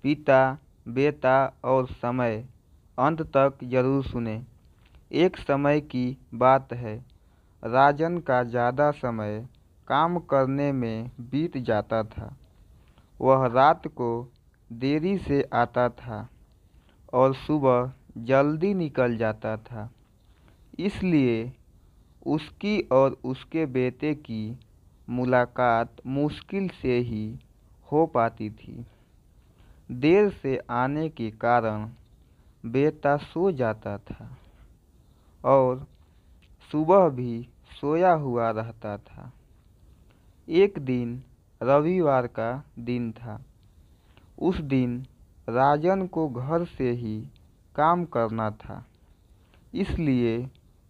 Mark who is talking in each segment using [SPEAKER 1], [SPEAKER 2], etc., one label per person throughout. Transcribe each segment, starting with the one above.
[SPEAKER 1] पिता, बेटा और समय अंत तक जरूर सुने। एक समय की बात है, राजन का ज़्यादा समय काम करने में बीत जाता था। वह रात को देरी से आता था और सुबह जल्दी निकल जाता था। इसलिए उसकी और उसके बेटे की मुलाकात मुश्किल से ही हो पाती थी। देर से आने के कारण बेटा सो जाता था और सुबह भी सोया हुआ रहता था। एक दिन रविवार का दिन था। उस दिन राजन को घर से ही काम करना था, इसलिए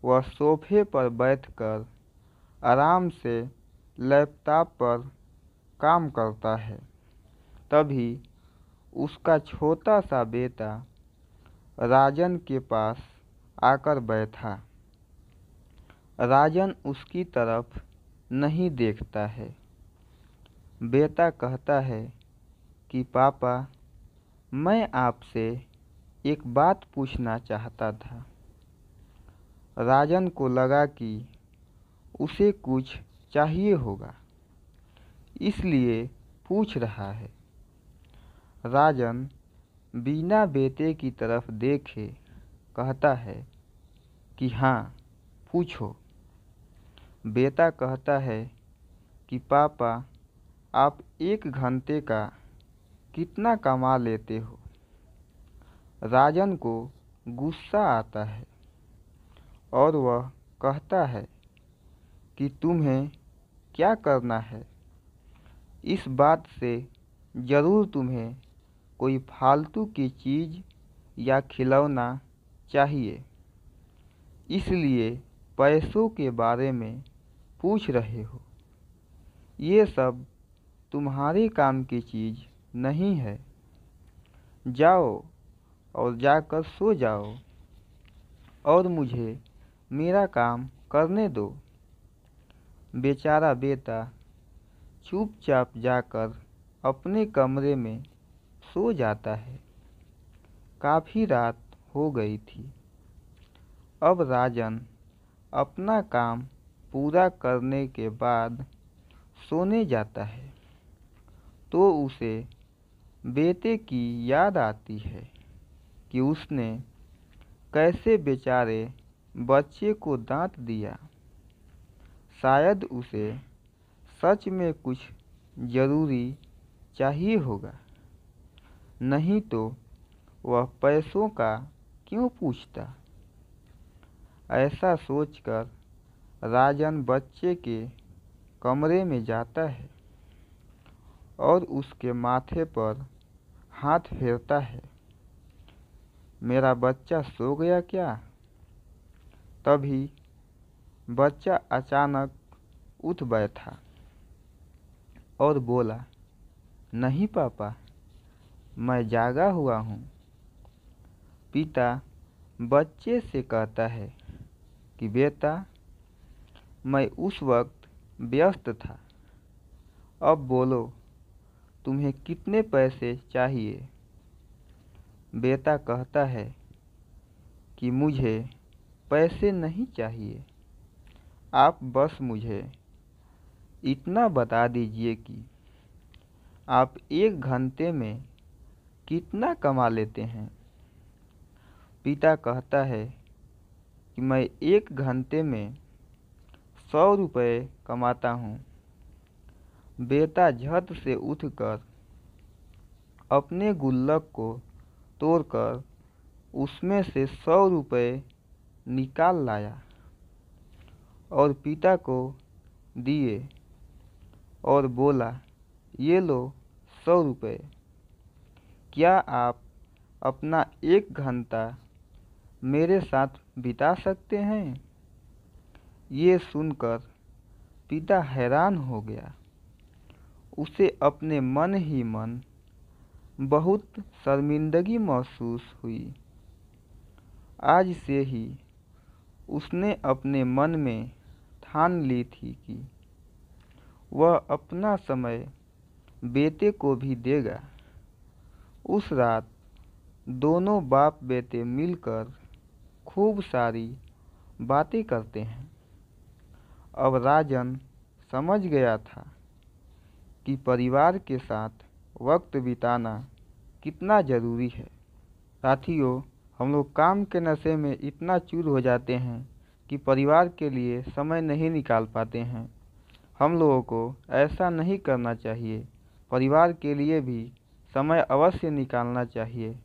[SPEAKER 1] वह सोफे पर बैठकर आराम से लैपटॉप पर काम करता है। तभी उसका छोटा सा बेटा राजन के पास आकर बैठा। राजन उसकी तरफ नहीं देखता है। बेटा कहता है कि पापा, मैं आपसे एक बात पूछना चाहता था। राजन को लगा कि उसे कुछ चाहिए होगा, इसलिए पूछ रहा है। राजन बिना बेटे की तरफ देखे कहता है कि हाँ, पूछो। बेटा कहता है कि पापा, आप 1 घंटे का कितना कमा लेते हो? राजन को गुस्सा आता है और वह कहता है कि तुम्हें क्या करना है? इस बात से ज़रूर तुम्हें कोई फालतू की चीज़ या खिलौना चाहिए, इसलिए पैसों के बारे में पूछ रहे हो। ये सब तुम्हारे काम की चीज़ नहीं है। जाओ और जाकर सो जाओ और मुझे मेरा काम करने दो। बेचारा बेटा चुपचाप जाकर अपने कमरे में सो जाता है। काफ़ी रात हो गई थी। अब राजन अपना काम पूरा करने के बाद सोने जाता है तो उसे बेटे की याद आती है कि उसने कैसे बेचारे बच्चे को डांट दिया। शायद उसे सच में कुछ ज़रूरी चाहिए होगा, नहीं तो वह पैसों का क्यों पूछता। ऐसा सोचकर राजन बच्चे के कमरे में जाता है और उसके माथे पर हाथ फेरता है। मेरा बच्चा सो गया क्या? तभी बच्चा अचानक उठ बैठा और बोला, नहीं पापा, मैं जागा हुआ हूँ। पिता बच्चे से कहता है कि बेटा, मैं उस वक्त व्यस्त था। अब बोलो, तुम्हें कितने पैसे चाहिए? बेटा कहता है कि मुझे पैसे नहीं चाहिए। आप बस मुझे इतना बता दीजिए कि आप 1 घंटे में कितना कमा लेते हैं। पिता कहता है कि मैं 1 घंटे में 100 रुपये कमाता हूँ। बेटा झट से उठकर अपने गुल्लक को तोड़कर उसमें से 100 रुपये निकाल लाया और पिता को दिए और बोला, ये लो 100 रुपये। क्या आप अपना 1 घंटा मेरे साथ बिता सकते हैं? ये सुनकर पिता हैरान हो गया। उसे अपने मन ही मन बहुत शर्मिंदगी महसूस हुई। आज से ही उसने अपने मन में ठान ली थी कि वह अपना समय बेटे को भी देगा। उस रात दोनों बाप बेटे मिलकर खूब सारी बातें करते हैं। अब राजन समझ गया था कि परिवार के साथ वक्त बिताना कितना ज़रूरी है। साथियों, हम लोग काम के नशे में इतना चूर हो जाते हैं कि परिवार के लिए समय नहीं निकाल पाते हैं। हम लोगों को ऐसा नहीं करना चाहिए। परिवार के लिए भी समय अवश्य निकालना चाहिए।